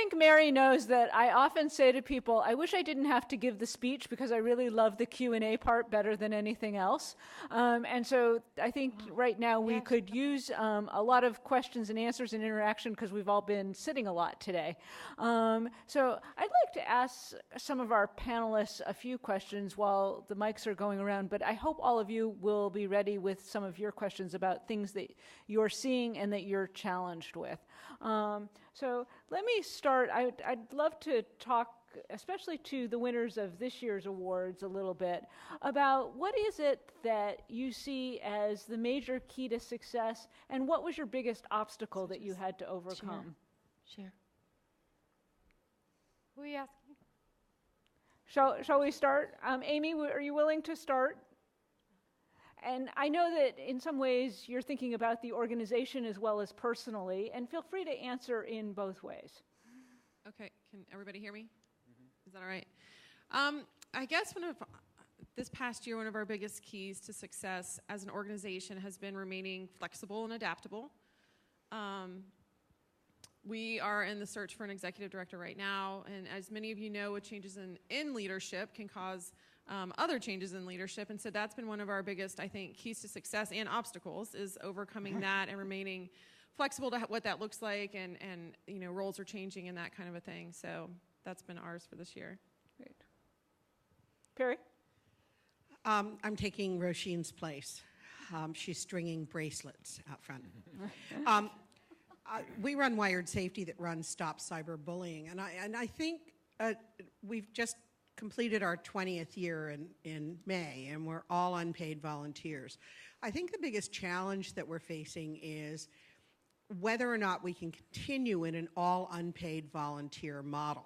think Mary knows that I often say to people, I wish I didn't have to give the speech because I really love the Q&A part better than anything else. And so I think right now we could use a lot of questions and answers and interaction because we've all been sitting a lot today. So I'd like to ask some of our panelists a few questions while the mics are going around, but I hope all of you will be ready with some of your questions about things that you're seeing and that you're challenged with. So let me start. I'd love to talk, especially to the winners of this year's awards, a little bit about what is it that you see as the major key to success, and what was your biggest obstacle that you had to overcome? Share. Who are you asking? Shall we start? Amy, are you willing to start? And I know that in some ways you're thinking about the organization as well as personally, and feel free to answer in both ways. Okay, can everybody hear me? Mm-hmm. Is that all right? I guess this past year, one of our biggest keys to success as an organization has been remaining flexible and adaptable. We are in the search for an executive director right now, and as many of you know, with changes in leadership can cause other changes in leadership, and so that's been one of our biggest, I think, keys to success and obstacles is overcoming that and remaining flexible to what that looks like, and roles are changing and that kind of a thing. So that's been ours for this year. Great. Perry? I'm taking Roisin's place. She's stringing bracelets out front. We run Wired Safety that runs Stop Cyberbullying, and I think we've just completed our 20th year in May, and we're all unpaid volunteers. I think the biggest challenge that we're facing is whether or not we can continue in an all unpaid volunteer model.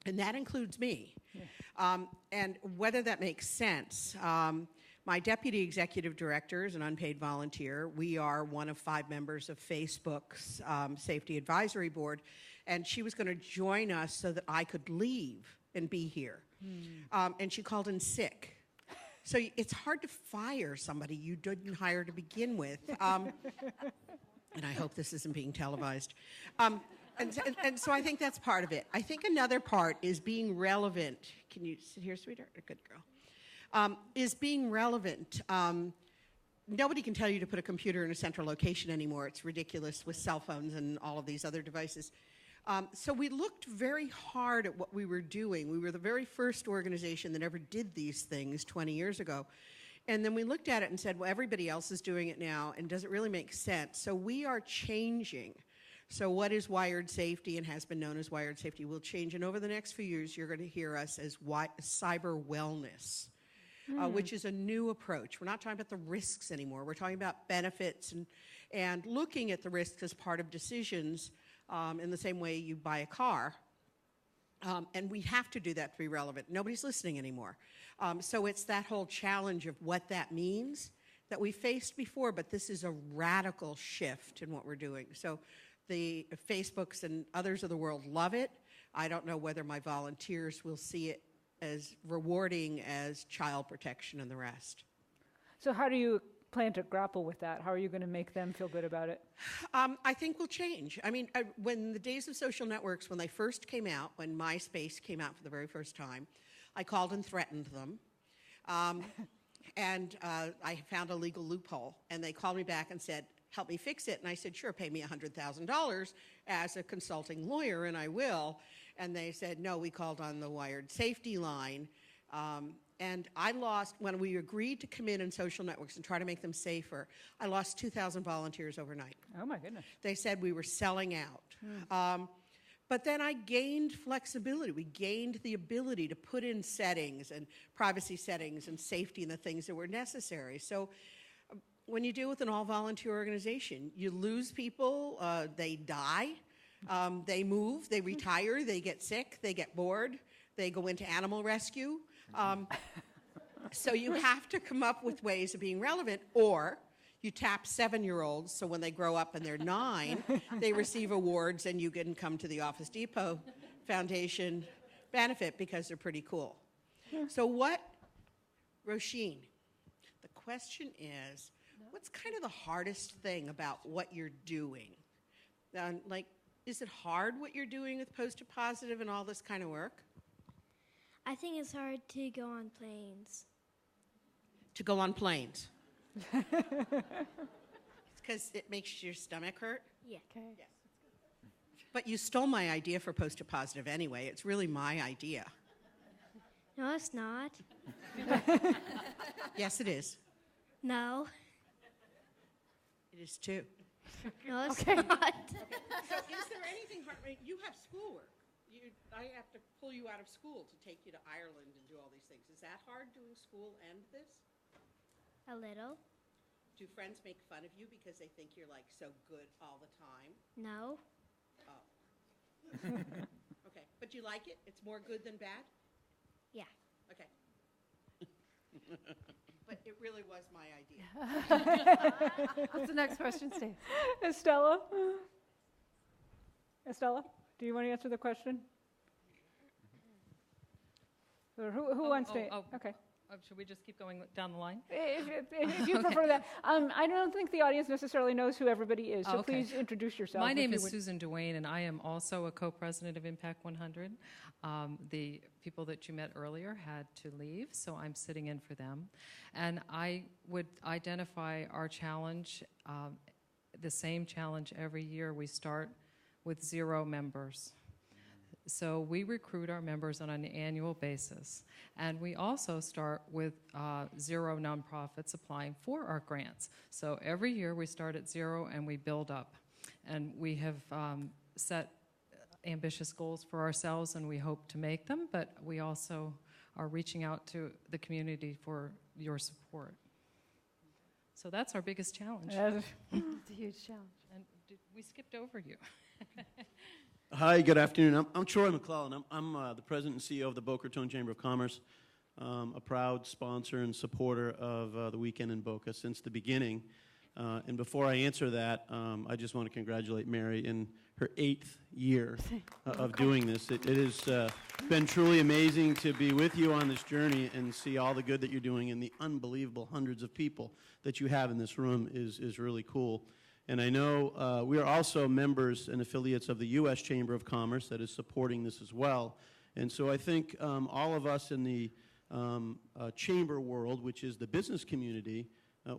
And that includes me. Yeah. And whether that makes sense. My deputy executive director is an unpaid volunteer. We are one of 5 members of Facebook's Safety Advisory Board, and she was going to join us so that I could leave and be here. And she called in sick. So it's hard to fire somebody you didn't hire to begin with. And I hope this isn't being televised. And so I think that's part of it. I think another part is being relevant. Can you sit here, sweetheart? Good girl. Is being relevant. Nobody can tell you to put a computer in a central location anymore. It's ridiculous with cell phones and all of these other devices. So we looked very hard at what we were doing. We were the very first organization that ever did these things 20 years ago. And then we looked at it and said, well, everybody else is doing it now, and does it really make sense? So we are changing. So what is Wired Safety and has been known as Wired Safety will change. And over the next few years, you're going to hear us as cyber wellness, which is a new approach. We're not talking about the risks anymore. We're talking about benefits and looking at the risks as part of decisions in the same way you buy a car. And we have to do that to be relevant. Nobody's listening anymore. So it's that whole challenge of what that means that we faced before, but this is a radical shift in what we're doing. So the Facebooks and others of the world love it. I don't know whether my volunteers will see it as rewarding as child protection and the rest. So how do you plan to grapple with that? How are you going to make them feel good about it? I think we'll change. I mean, when the days of social networks, when they first came out, when MySpace came out for the very first time, I called and threatened them. And I found a legal loophole. And they called me back and said, help me fix it. And I said, sure, pay me $100,000 as a consulting lawyer, and I will. And they said, no, we called on the Wired Safety line. And I lost, when we agreed to come in social networks and try to make them safer, I lost 2,000 volunteers overnight. Oh, my goodness. They said we were selling out. But then I gained flexibility. We gained the ability to put in settings and privacy settings and safety and the things that were necessary. So when you deal with an all-volunteer organization, you lose people, they die, they move, they retire, they get sick, they get bored, they go into animal rescue. So you have to come up with ways of being relevant, or you tap 7-year-olds so when they grow up and they're 9, they receive awards and you can come to the Office Depot Foundation benefit because they're pretty cool. So what, Roisin, the question what's kind of the hardest thing about what you're doing? Is it hard what you're doing with Post to Positive and all this kind of work? I think it's hard to go on planes. To go on planes? Because it makes your stomach hurt? Yeah. Okay. Yes. But you stole my idea for Post to Positive anyway. It's really my idea. No, it's not. Yes, it is. No. It is too. No, it's Okay. not. So is there anything hard? You have schoolwork. I have to pull you out of school to take you to Ireland and do all these things. Is that hard doing school and this? A little. Do friends make fun of you because they think you're like so good all the time? No. Oh. Okay. But you like it? It's more good than bad? Yeah. Okay. But it really was my idea. What's the next question, Steve? Estella? Estella, do you want to answer the question? Or who wants to? Okay. Should we just keep going down the line? If you prefer that. I don't think the audience necessarily knows who everybody is, so Okay. please introduce yourself. My if name you is would. Susan Duane, and I am also a co-president of Impact 100. The people that you met earlier had to leave, so I'm sitting in for them. And I would identify our challenge, the same challenge every year. We start with 0 members. So we recruit our members on an annual basis. And we also start with 0 nonprofits applying for our grants. So every year we start at 0 and we build up. And we have set ambitious goals for ourselves, and we hope to make them, but we also are reaching out to the community for your support. So that's our biggest challenge. It's a huge challenge. And we skipped over you. Hi, good afternoon. I'm Troy McClellan. I'm the president and CEO of the Boca VIII Chamber of Commerce, a proud sponsor and supporter of the Weekend in Boca since the beginning. And before I answer that, I just want to congratulate Mary in her 8th year of doing this. It has been truly amazing to be with you on this journey and see all the good that you're doing, and the unbelievable hundreds of people that you have in this room is really cool. And I know we are also members and affiliates of the U.S. Chamber of Commerce that is supporting this as well. And so I think all of us in the chamber world, which is the business community,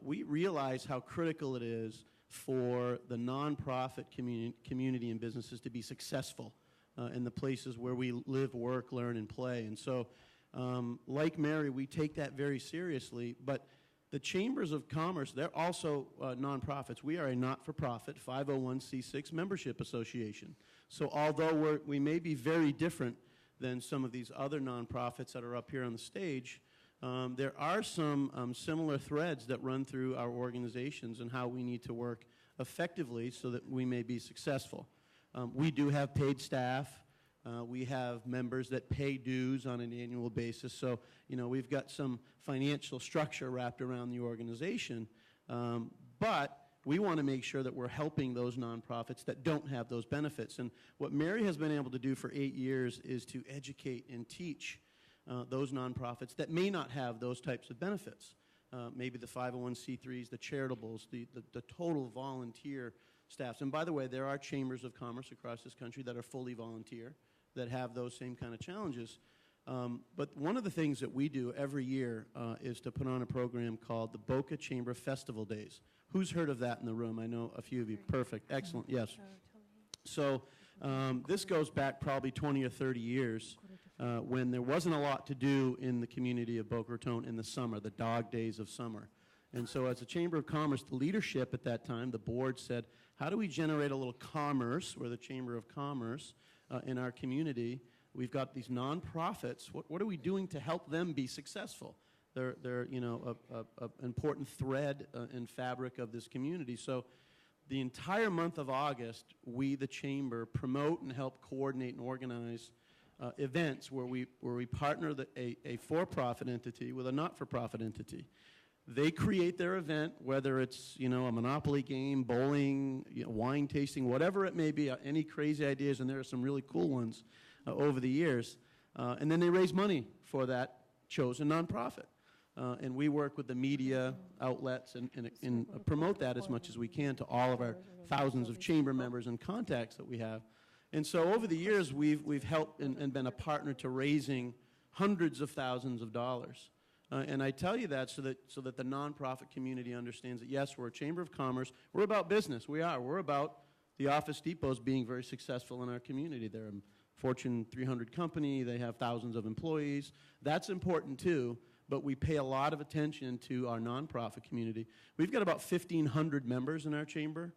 we realize how critical it is for the nonprofit community and businesses to be successful in the places where we live, work, learn, and play. And so, like Mary, we take that very seriously. But the Chambers of Commerce, they're also nonprofits. We are a not-for-profit 501c6 membership association. So although we may be very different than some of these other nonprofits that are up here on the stage, there are some similar threads that run through our organizations and how we need to work effectively so that we may be successful. We do have paid staff. We have members that pay dues on an annual basis. So, you know, we've got some financial structure wrapped around the organization. But we want to make sure that we're helping those nonprofits that don't have those benefits. And what Mary has been able to do for 8 years is to educate and teach those nonprofits that may not have those types of benefits. Maybe the 501c3s, the charitables, the total volunteer staffs. And by the way, there are chambers of commerce across this country that are fully volunteer that have those same kind of challenges. But one of the things that we do every year is to put on a program called the Boca Chamber Festival Days. Who's heard of that in the room? I know a few of you. Perfect. Excellent. Yes. So this goes back probably 20 or 30 years when there wasn't a lot to do in the community of Boca Raton in the summer, the dog days of summer. And so as a Chamber of Commerce, the leadership at that time, the board said, how do we generate a little commerce, we're the Chamber of Commerce, in our community? We've got these nonprofits. What are we doing to help them be successful? They're you know, an important thread and fabric of this community. So the entire month of August, we, the Chamber, promote and help coordinate and organize events where we partner a for-profit entity with a not-for-profit entity. They create their event, whether it's, you know, a Monopoly game, bowling, you know, wine tasting, whatever it may be, any crazy ideas, and there are some really cool ones over the years. And then they raise money for that chosen nonprofit. And we work with the media outlets and promote that as much as we can to all of our thousands of chamber members and contacts that we have. And so over the years, we've helped and been a partner to raising hundreds of thousands of dollars. And I tell you that so that the nonprofit community understands that, yes, we're a chamber of commerce. We're about business. We are. We're about the Office Depots being very successful in our community. They're a Fortune 300 company. They have thousands of employees. That's important, too, but we pay a lot of attention to our nonprofit community. We've got about 1,500 members in our chamber,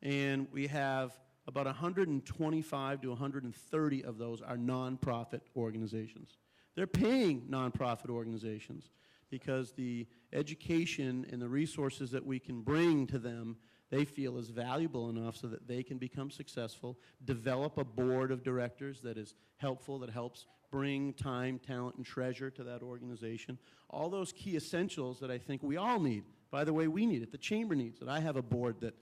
and we have about 125 to 130 of those are nonprofit organizations. They're paying nonprofit organizations because the education and the resources that we can bring to them, they feel is valuable enough so that they can become successful, develop a board of directors that is helpful, that helps bring time, talent, and treasure to that organization. All those key essentials that I think we all need. By the way, we need it. The chamber needs it. I have a board that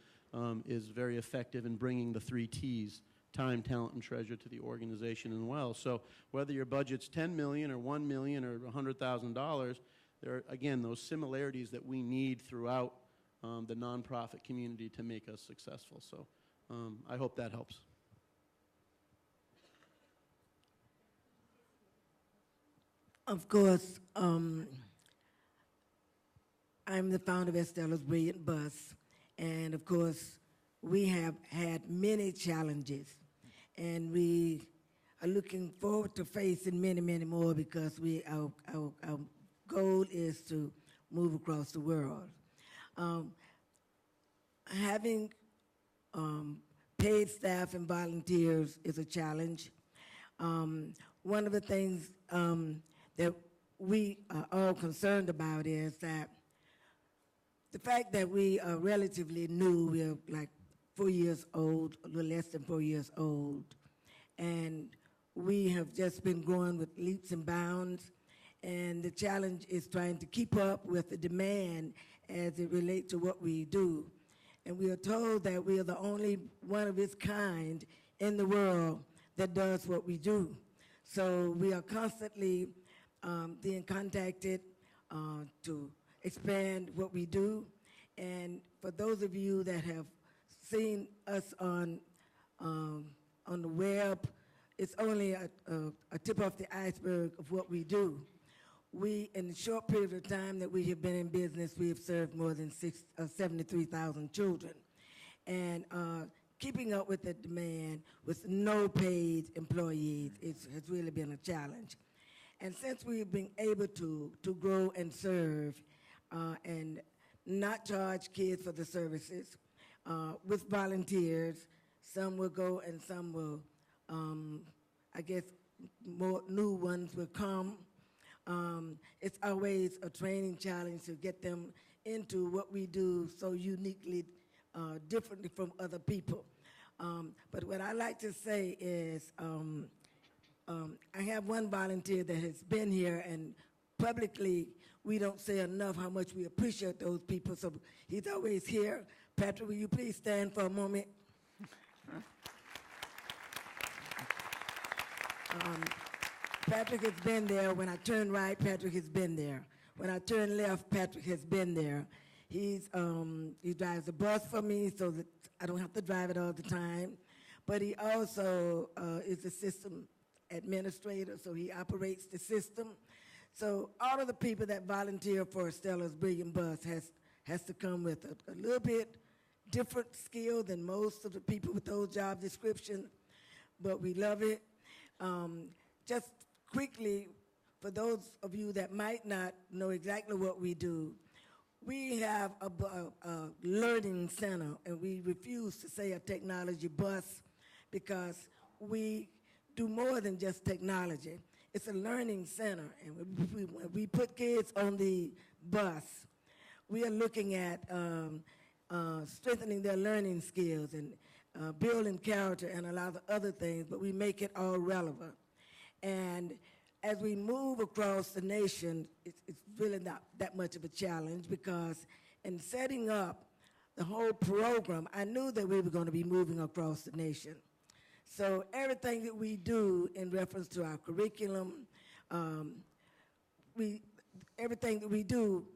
is very effective in bringing the 3 T's, time, talent, and treasure, to the organization as well. So whether your budget's $10 million or $1 million or $100,000, there are, again, those similarities that we need throughout the nonprofit community to make us successful. So I hope that helps. Of course, I'm the founder of Estella's Brilliant Bus, and of course, we have had many challenges, and we are looking forward to facing many, many more because our goal is to move across the world. Having paid staff and volunteers is a challenge. One of the things that we are all concerned about is that the fact that we are relatively new, we're like 4 years old, a little less than 4 years old, and we have just been growing with leaps and bounds, and the challenge is trying to keep up with the demand as it relates to what we do. And we are told that we are the only one of its kind in the world that does what we do. So we are constantly being contacted to expand what we do. And for those of you that have seen us on the web, it's only a tip off the iceberg of what we do. We, in the short period of time that we have been in business, we have served more than 73,000 children. And keeping up with the demand with no paid employees has really been a challenge. And since we've been able to grow and serve and not charge kids for the services, with volunteers, some will go and some will, I guess, more new ones will come. It's always a training challenge to get them into what we do so uniquely, differently from other people. But what I like to say is I have one volunteer that has been here, and publicly we don't say enough how much we appreciate those people, so he's always here. Patrick, will you please stand for a moment? Patrick has been there. When I turn right, Patrick has been there. When I turn left, Patrick has been there. He drives a bus for me so that I don't have to drive it all the time. But he also is a system administrator, so he operates the system. So all of the people that volunteer for Stella's Brilliant Bus has to come with a little bit different skill than most of the people with those job descriptions, but we love it. Just quickly, for those of you that might not know exactly what we do, we have a learning center, and we refuse to say a technology bus because we do more than just technology. It's a learning center, and when we put kids on the bus, we are looking at strengthening their learning skills and building character and a lot of other things, but we make it all relevant. And as we move across the nation, it's really not that much of a challenge because in setting up the whole program, I knew that we were going to be moving across the nation. So everything that we do in reference to our curriculum, everything that we do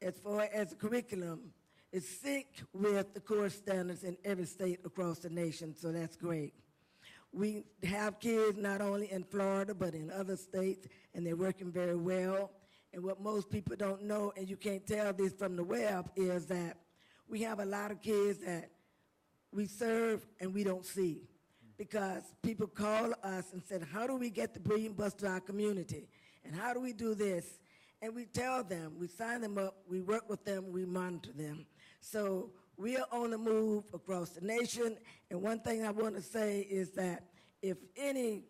as far as the curriculum is sync with the core standards in every state across the nation, so that's great. We have kids not only in Florida but in other states, and they're working very well. And what most people don't know, and you can't tell this from the web, is that we have a lot of kids that we serve and we don't see, because people call us and said, how do we get the breeding bus to our community? And how do we do this? And we tell them, we sign them up, we work with them, we monitor them. So we are on the move across the nation. And one thing I want to say is that if any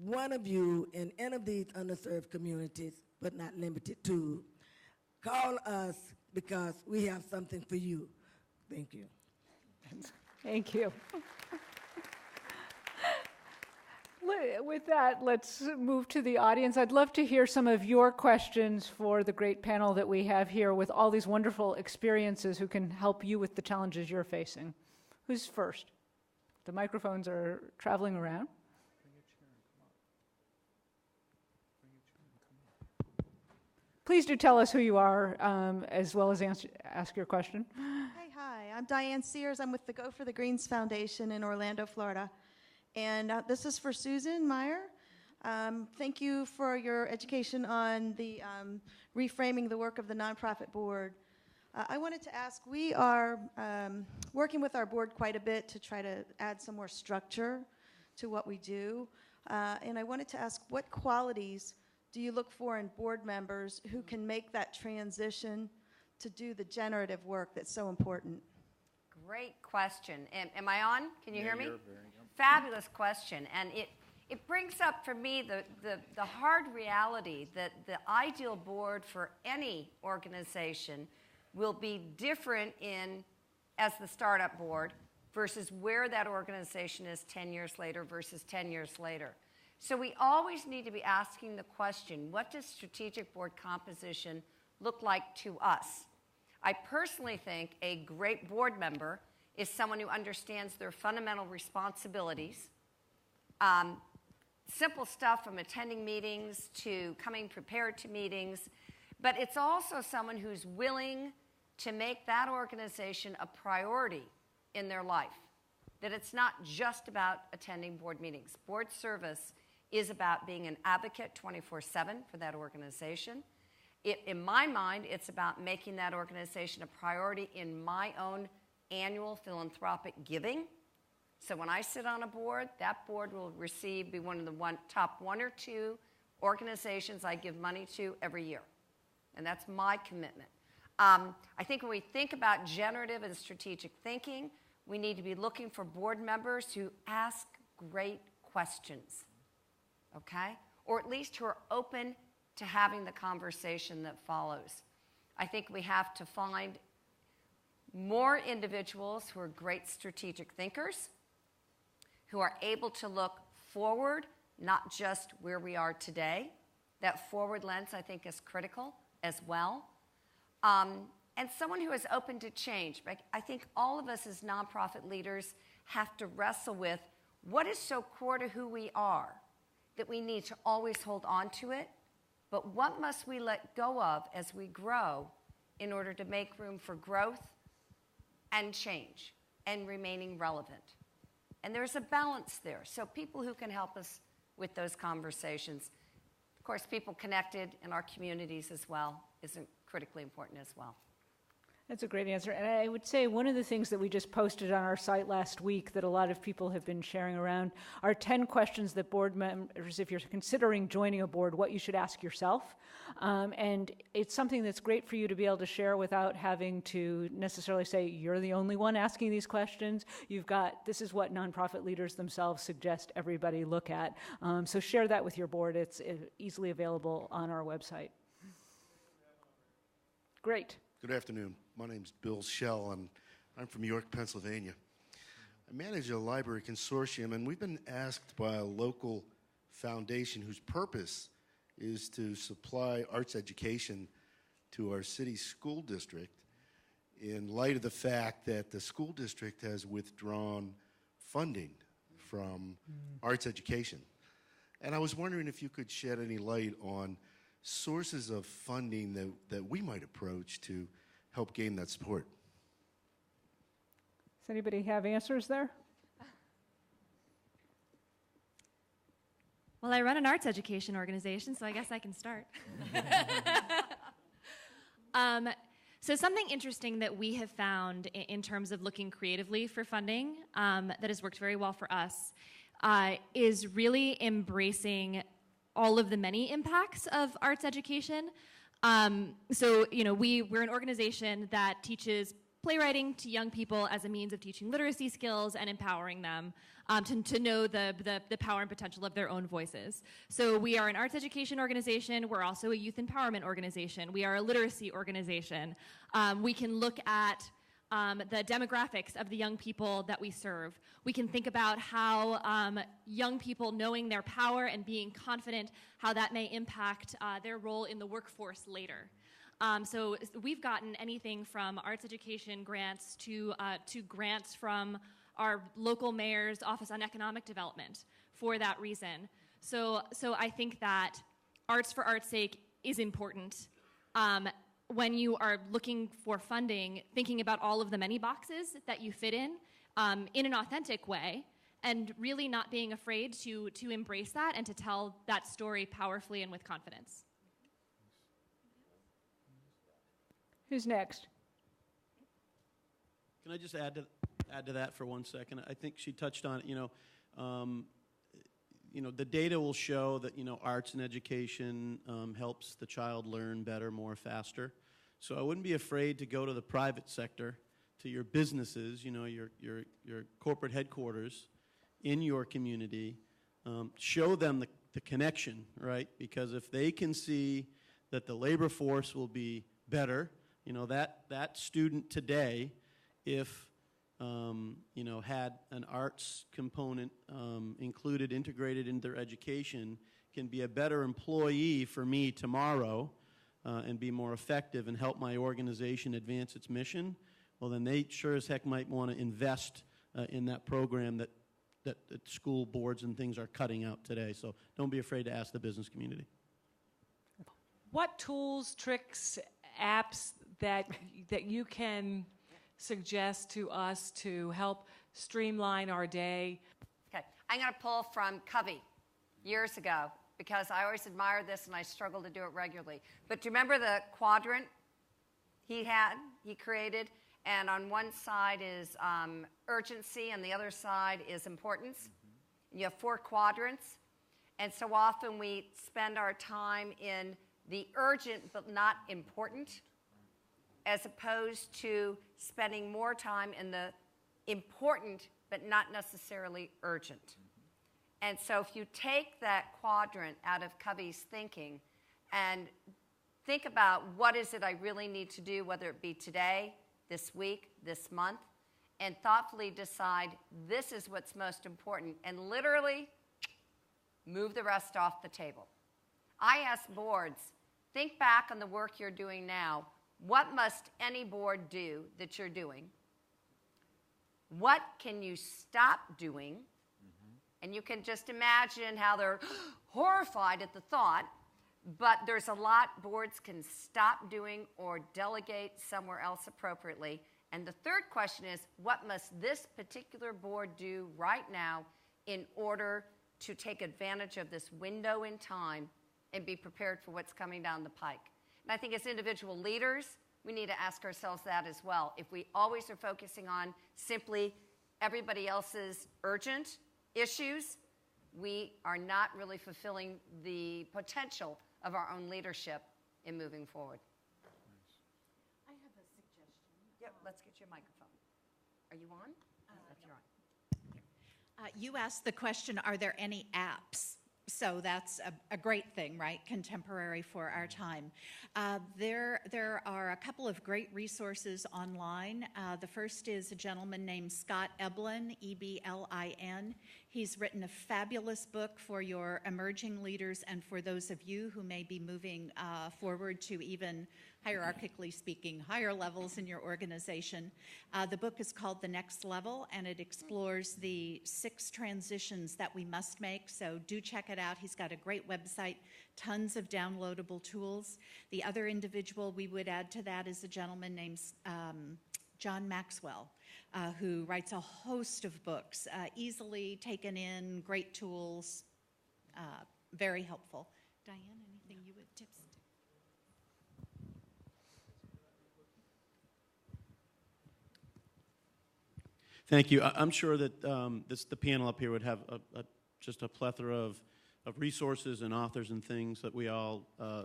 one of you in any of these underserved communities, but not limited to, call us, because we have something for you. Thank you. Thank you. With that, let's move to the audience. I'd love to hear some of your questions for the great panel that we have here with all these wonderful experiences who can help you with the challenges you're facing. Who's first? The microphones are traveling around. Please do tell us who you are, as well as ask your question. Hi, I'm Diane Sears. I'm with the Go for the Greens Foundation in Orlando, Florida. And this is for Susan Meyer. Thank you for your education on the reframing the work of the nonprofit board. I wanted to ask, we are working with our board quite a bit to try to add some more structure to what we do. And I wanted to ask, what qualities do you look for in board members who can make that transition to do the generative work that's so important? Great question. Am I on? Can you hear me? Fabulous question. And it brings up for me the hard reality that the ideal board for any organization will be different as the startup board versus where that organization is 10 years later versus 10 years later. So we always need to be asking the question, what does strategic board composition look like to us? I personally think a great board member is someone who understands their fundamental responsibilities. Simple stuff from attending meetings to coming prepared to meetings, but it's also someone who's willing to make that organization a priority in their life, that it's not just about attending board meetings. Board service is about being an advocate 24/7 for that organization. In my mind, it's about making that organization a priority in my own annual philanthropic giving. So when I sit on a board, that board will be one of the top 1 or 2 organizations I give money to every year. And that's my commitment. I think when we think about generative and strategic thinking, we need to be looking for board members who ask great questions, okay? Or at least who are open to having the conversation that follows. I think we have to find more individuals who are great strategic thinkers, who are able to look forward, not just where we are today. That forward lens, I think, is critical as well. And someone who is open to change. I think all of us as nonprofit leaders have to wrestle with what is so core to who we are that we need to always hold on to it, but what must we let go of as we grow in order to make room for growth and change and remaining relevant. And there's a balance there. So people who can help us with those conversations. Of course, people connected in our communities as well is critically important as well. That's a great answer. And I would say one of the things that we just posted on our site last week that a lot of people have been sharing around are 10 questions that board members, if you're considering joining a board, what you should ask yourself. And it's something that's great for you to be able to share without having to necessarily say you're the only one asking these questions. This is what nonprofit leaders themselves suggest everybody look at. So share that with your board. It's easily available on our website. Great. Good afternoon. My name's Bill Schell, and I'm from York, Pennsylvania. I manage a library consortium, and we've been asked by a local foundation whose purpose is to supply arts education to our city school district in light of the fact that the school district has withdrawn funding from arts education. And I was wondering if you could shed any light on sources of funding that we might approach to help gain that support. Does anybody have answers there? Well, I run an arts education organization, so I guess I can start. So something interesting that we have found in terms of looking creatively for funding that has worked very well for us is really embracing all of the many impacts of arts education. We're an organization that teaches playwriting to young people as a means of teaching literacy skills and empowering them to know the power and potential of their own voices. So we are an arts education organization. We're also a youth empowerment organization. We are a literacy organization. We can look at the demographics of the young people that we serve. We can think about how young people knowing their power and being confident, how that may impact their role in the workforce later. So we've gotten anything from arts education grants to grants from our local mayor's Office on Economic Development for that reason. So I think that arts for art's sake is important. When you are looking for funding, thinking about all of the many boxes that you fit in an authentic way, and really not being afraid to embrace that and to tell that story powerfully and with confidence. Who's next? Can I just add to that for 1 second? I think she touched on it. The data will show that arts and education helps the child learn better, more, faster. So I wouldn't be afraid to go to the private sector, to your businesses, your corporate headquarters in your community. Show them the connection, right? Because if they can see that the labor force will be better, that student today, if had an arts component integrated into their education, can be a better employee for me tomorrow and be more effective and help my organization advance its mission, well, then they sure as heck might want to invest in that program that school boards and things are cutting out today. So don't be afraid to ask the business community. What tools, tricks, apps that you can suggest to us to help streamline our day? Okay, I'm going to pull from Covey years ago because I always admired this and I struggle to do it regularly. But do you remember the quadrant he created? And on one side is urgency and the other side is importance. Mm-hmm. You have 4 quadrants. And so often we spend our time in the urgent but not important, as opposed to spending more time in the important but not necessarily urgent. Mm-hmm. And so if you take that quadrant out of Covey's thinking and think about what is it I really need to do, whether it be today, this week, this month, and thoughtfully decide this is what's most important, and literally move the rest off the table. I ask boards, think back on the work you're doing now. What must any board do that you're doing? What can you stop doing? Mm-hmm. And you can just imagine how they're horrified at the thought, but there's a lot boards can stop doing or delegate somewhere else appropriately. And the third question is, what must this particular board do right now in order to take advantage of this window in time and be prepared for what's coming down the pike? And I think as individual leaders, we need to ask ourselves that as well. If we always are focusing on simply everybody else's urgent issues, we are not really fulfilling the potential of our own leadership in moving forward. I have a suggestion. Yep, let's get you a microphone. Are you on? You're on. You asked the question, are there any apps? So that's a great thing, right? Contemporary for our time. There are a couple of great resources online. The first is a gentleman named Scott Eblin, E-B-L-I-N. He's written a fabulous book for your emerging leaders and for those of you who may be moving forward to even, hierarchically speaking, higher levels in your organization. The book is called The Next Level, and it explores the 6 transitions that we must make, so do check it out. He's got a great website, tons of downloadable tools. The other individual we would add to that is a gentleman named John Maxwell, who writes a host of books, easily taken in, great tools. very helpful. Diane, anything you would tips? Thank you. I'm sure that the panel up here would have just a plethora of resources and authors and things that we all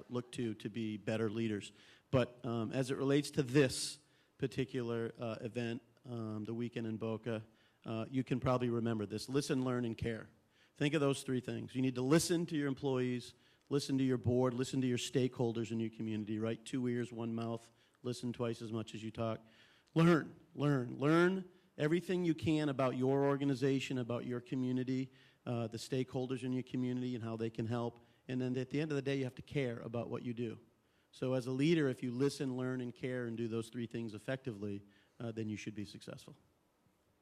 look to be better leaders. But as it relates to this particular event, the weekend in Boca, you can probably remember this. Listen, learn, and care. Think of those three things. You need to listen to your employees, listen to your board, listen to your stakeholders in your community, right? 2 ears, 1 mouth, listen twice as much as you talk. Learn everything you can about your organization, about your community, the stakeholders in your community and how they can help. And then at the end of the day, you have to care about what you do. So as a leader, if you listen, learn, and care and do those three things effectively, then you should be successful.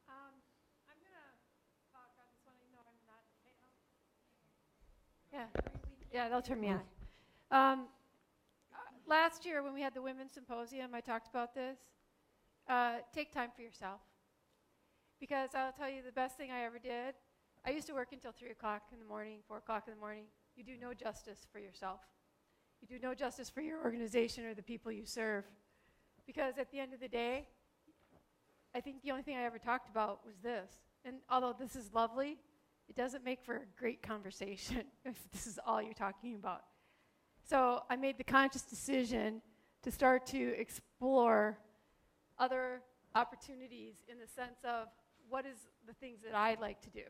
I'm going to talk on this one, even though I'm not. Yeah, they'll turn me on. Last year when we had the Women's Symposium, I talked about this. Take time for yourself. Because I'll tell you the best thing I ever did, I used to work until 3 o'clock in the morning, 4 o'clock in the morning. You do no justice for yourself. You do no justice for your organization or the people you serve. Because at the end of the day, I think the only thing I ever talked about was this. And although this is lovely, it doesn't make for a great conversation if this is all you're talking about. So I made the conscious decision to start to explore other opportunities in the sense of what is the things that I like to do.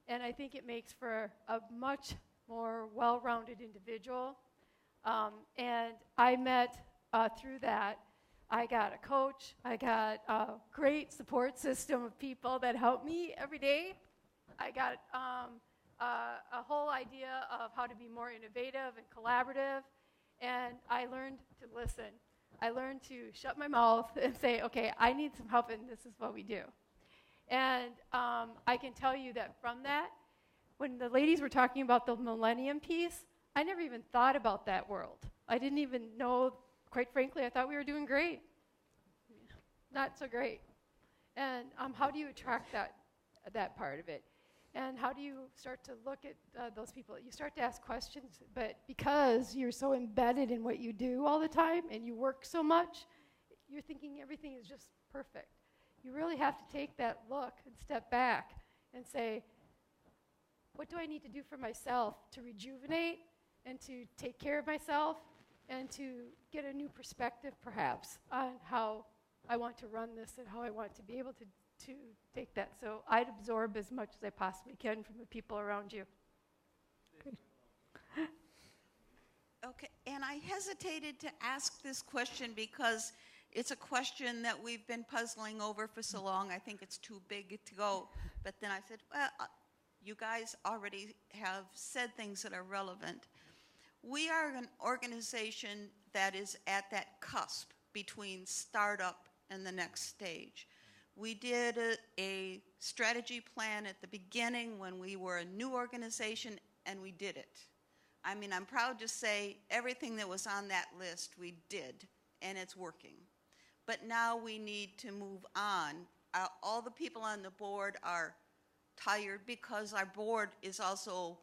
And I think it makes for a much more well-rounded individual. And I met through that. I got a coach. I got a great support system of people that help me every day. I got a whole idea of how to be more innovative and collaborative. And I learned to listen. I learned to shut my mouth and say, okay, I need some help, and this is what we do. And I can tell you that from that, when the ladies were talking about the millennium piece, I never even thought about that world. I didn't even know, quite frankly, I thought we were doing great. Not so great. And how do you attract that part of it? And how do you start to look at those people? You start to ask questions, but because you're so embedded in what you do all the time and you work so much, you're thinking everything is just perfect. You really have to take that look and step back and say, what do I need to do for myself to rejuvenate and to take care of myself and to get a new perspective perhaps on how I want to run this and how I want to be able to take that. So I'd absorb as much as I possibly can from the people around you. Good. Okay, and I hesitated to ask this question because it's a question that we've been puzzling over for so long. I think it's too big to go. But then I said, well, you guys already have said things that are relevant. We are an organization that is at that cusp between startup and the next stage. We did a strategy plan at the beginning when we were a new organization, and we did it. I mean, I'm proud to say everything that was on that list we did, and it's working. But now we need to move on. All the people on the board are tired because our board is also,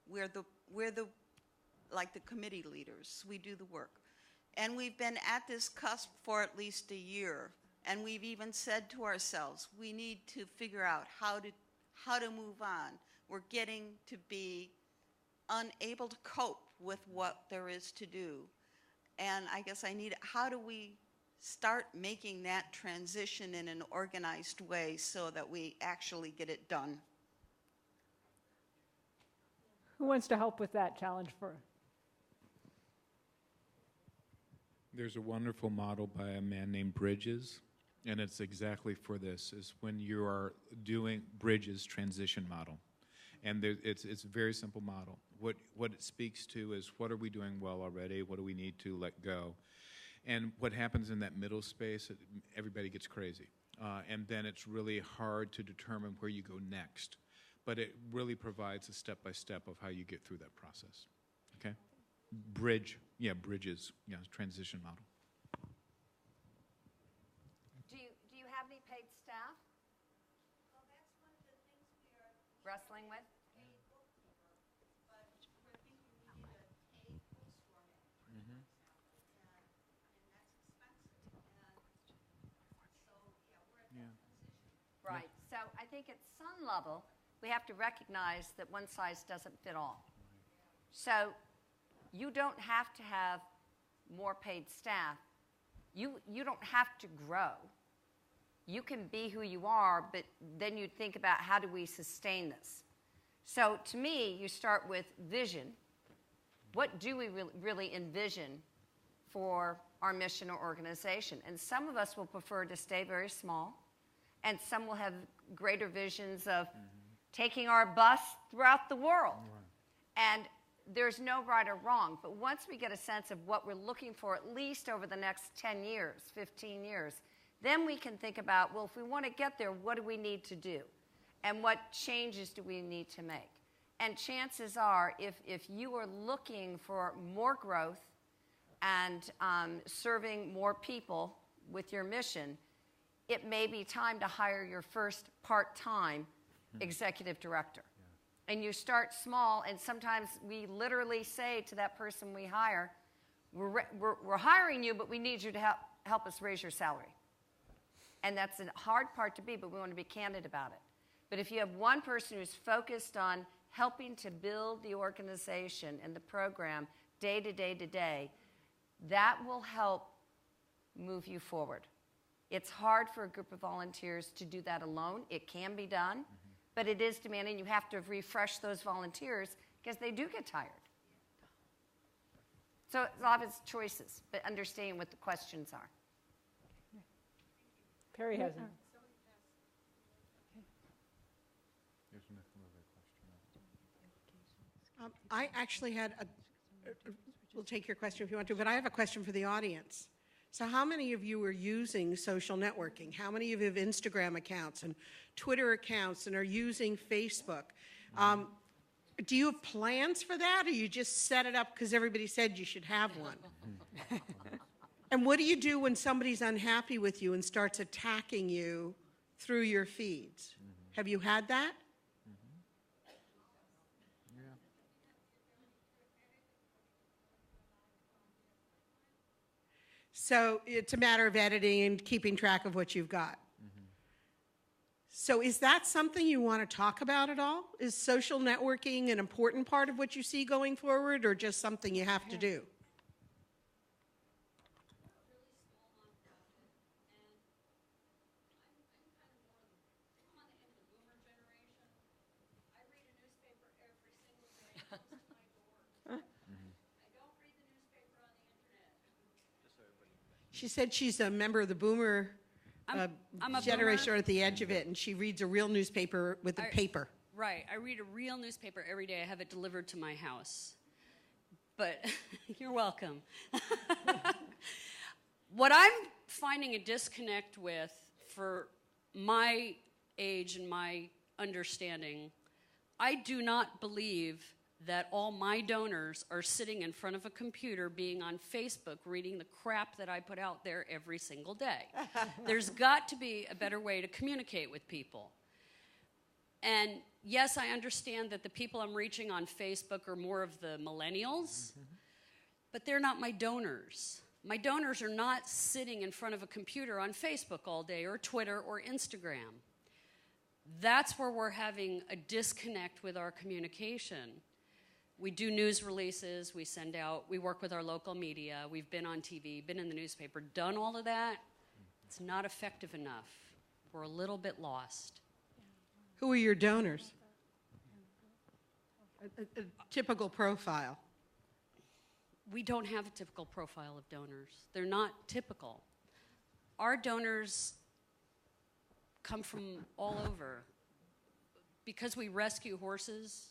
we're the like the committee leaders. We do the work. And we've been at this cusp for at least a year. And we've even said to ourselves, we need to figure out how to move on. We're getting to be unable to cope with what there is to do. And I guess how do we start making that transition in an organized way so that we actually get it done? Who wants to help with that challenge for? There's a wonderful model by a man named Bridges, and it's exactly for this, is when you are doing Bridges transition model. And it's a very simple model. What it speaks to is what are we doing well already, what do we need to let go? And what happens in that middle space, everybody gets crazy. And then it's really hard to determine where you go next. But it really provides a step-by-step of how you get through that process. Okay? Bridges, transition model. Do you have any paid staff? Well, that's one of the things we are wrestling with. think at some level, we have to recognize that one size doesn't fit all. So you don't have to have more paid staff. You don't have to grow. You can be who you are, but then you think about how do we sustain this. So to me, you start with vision. What do we really envision for our mission or organization? And some of us will prefer to stay very small, and some will have greater visions of taking our bus throughout the world. And there's no right or wrong, but once we get a sense of what we're looking for, at least over the next 10 years, 15 years, then we can think about, well, if we want to get there, what do we need to do? And what changes do we need to make? And chances are, if you are looking for more growth and serving more people with your mission, it may be time to hire your first part-time executive director. And you start small, and sometimes we literally say to that person we hire, we're hiring you, but we need you to help us raise your salary. And that's a hard part to be, but we want to be candid about it. But if you have one person who's focused on helping to build the organization and the program day to day to day, that will help move you forward. It's hard for a group of volunteers to do that alone. It can be done, but it is demanding. You have to refresh those volunteers because they do get tired. So a lot of it's choices, but understanding what the questions are. Perry has it. I actually had we'll take your question if you want to, but I have a question for the audience. So how many of you are using social networking? How many of you have Instagram accounts and Twitter accounts and are using Facebook? Do you have plans for that, or you just set it up because everybody said you should have one? And what do you do when somebody's unhappy with you and starts attacking you through your feeds? Have you had that? So it's a matter of editing and keeping track of what you've got. So is that something you want to talk about at all? Is social networking an important part of what you see going forward, or just something you have to do? She said she's a member of the boomer I'm a generation, boomer. or at the edge of it, and she reads a real newspaper with a paper. Right. I read a real newspaper every day. I have it delivered to my house. But you're welcome. What I'm finding a disconnect with, for my age and my understanding, I do not believe that all my donors are sitting in front of a computer being on Facebook reading the crap that I put out there every single day. There's got to be a better way to communicate with people. And yes, I understand that the people I'm reaching on Facebook are more of the millennials, but they're not my donors. My donors are not sitting in front of a computer on Facebook all day, or Twitter or Instagram. That's where we're having a disconnect with our communication. We do news releases, we send out, we work with our local media, we've been on TV, been in the newspaper, done all of that. It's not effective enough. We're a little bit lost. Who are your donors? A typical profile. We don't have a typical profile of donors. They're not typical. Our donors come from all over. Because we rescue horses,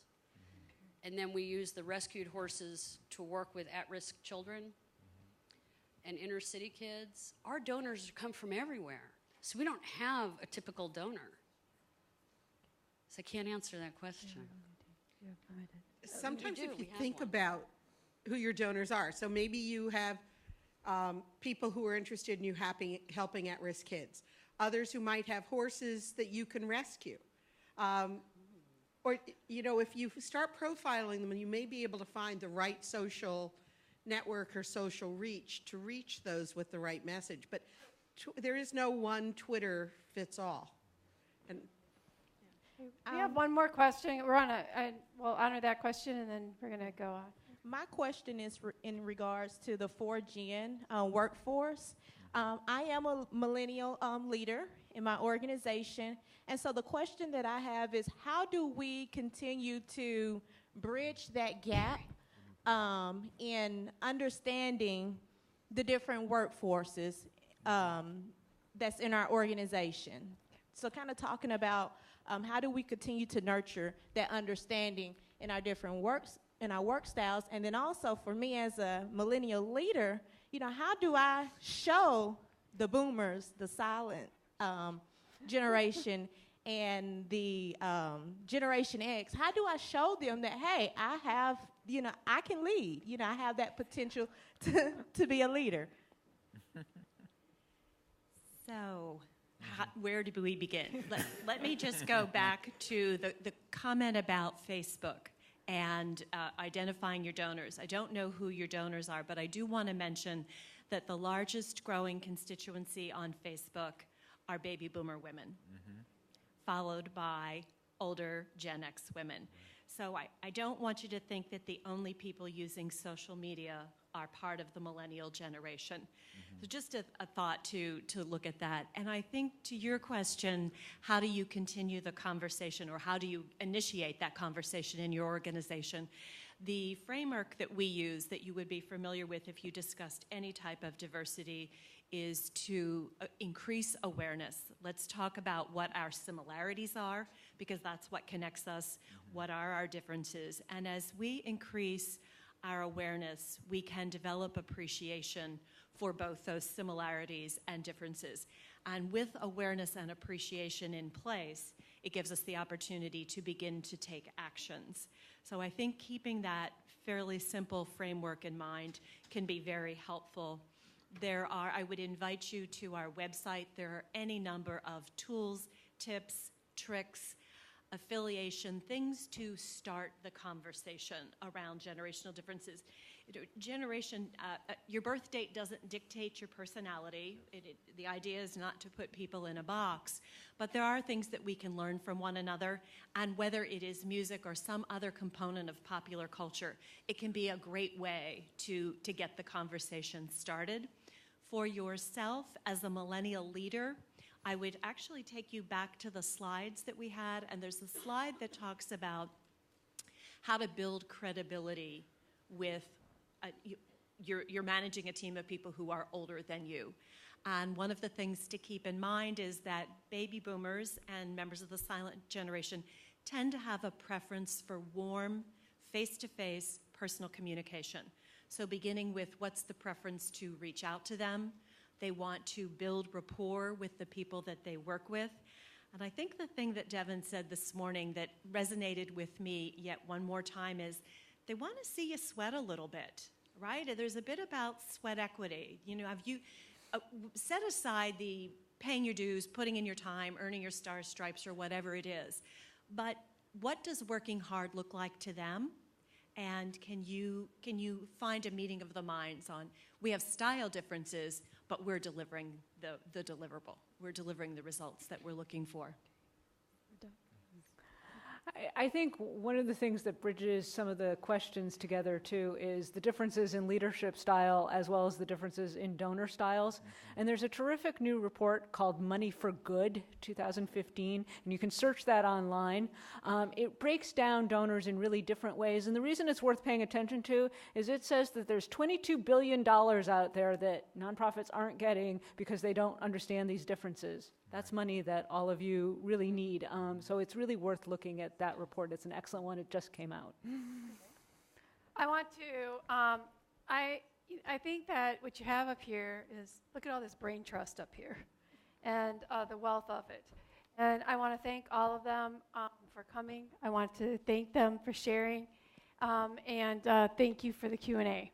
and then we use the rescued horses to work with at-risk children and inner city kids, our donors come from everywhere. So we don't have a typical donor. So I can't answer that question. Sometimes if you think about who your donors are, so maybe you have people who are interested in you helping at-risk kids, others who might have horses that you can rescue. Or, you know, if you start profiling them, you may be able to find the right social network or social reach to reach those with the right message. But there is no one Twitter fits all. And We have one more question. We'll honor that question, and then we're going to go on. My question is in regards to the 4Gen workforce. I am a millennial leader in my organization, and so the question that I have is, how do we continue to bridge that gap in understanding the different workforces that's in our organization? So kind of talking about how do we continue to nurture that understanding in our different work styles, and then also for me as a millennial leader, how do I show the boomers, the silent generation, and the Generation X, how do I show them that, hey, I have, I can lead, I have that potential to be a leader? So, where do we begin? Let me just go back to the comment about Facebook and identifying your donors. I don't know who your donors are, but I do want to mention that the largest growing constituency on Facebook are baby boomer women, followed by older Gen X women. So I don't want you to think that the only people using social media are part of the millennial generation. So just a thought to look at that. And I think to your question, how do you continue the conversation, or how do you initiate that conversation in your organization? The framework that we use, that you would be familiar with if you discussed any type of diversity, is to increase awareness. Let's talk about what our similarities are, because that's what connects us. What are our differences? And as we increase our awareness, we can develop appreciation for both those similarities and differences. And with awareness and appreciation in place, it gives us the opportunity to begin to take actions. So I think keeping that fairly simple framework in mind can be very helpful. I would invite you to our website. There are any number of tools, tips, tricks, affiliation, things to start the conversation around generational differences. Your birth date doesn't dictate your personality. The idea is not to put people in a box, but there are things that we can learn from one another, and whether it is music or some other component of popular culture, it can be a great way to get the conversation started. For yourself as a millennial leader, I would actually take you back to the slides that we had, and there's a slide that talks about how to build credibility with you're managing a team of people who are older than you. And one of the things to keep in mind is that baby boomers and members of the silent generation tend to have a preference for warm, face-to-face personal communication. So beginning with what's the preference to reach out to them. They want to build rapport with the people that they work with. And I think the thing that Devin said this morning that resonated with me yet one more time is they want to see you sweat a little bit, right? There's a bit about sweat equity. Have you set aside the paying your dues, putting in your time, earning your stars, stripes, or whatever it is. But what does working hard look like to them? And can you find a meeting of the minds on, we have style differences, but we're delivering the deliverable. We're delivering the results that we're looking for. I think one of the things that bridges some of the questions together too is the differences in leadership style as well as the differences in donor styles. And there's a terrific new report called Money for Good 2015, and you can search that online. It breaks down donors in really different ways, and the reason it's worth paying attention to is it says that there's $22 billion out there that nonprofits aren't getting because they don't understand these differences. That's money that all of you really need. So it's really worth looking at that report. It's an excellent one. It just came out. I want to, I think that what you have up here is, look at all this brain trust up here and the wealth of it. And I want to thank all of them for coming. I want to thank them for sharing. And thank you for the Q&A.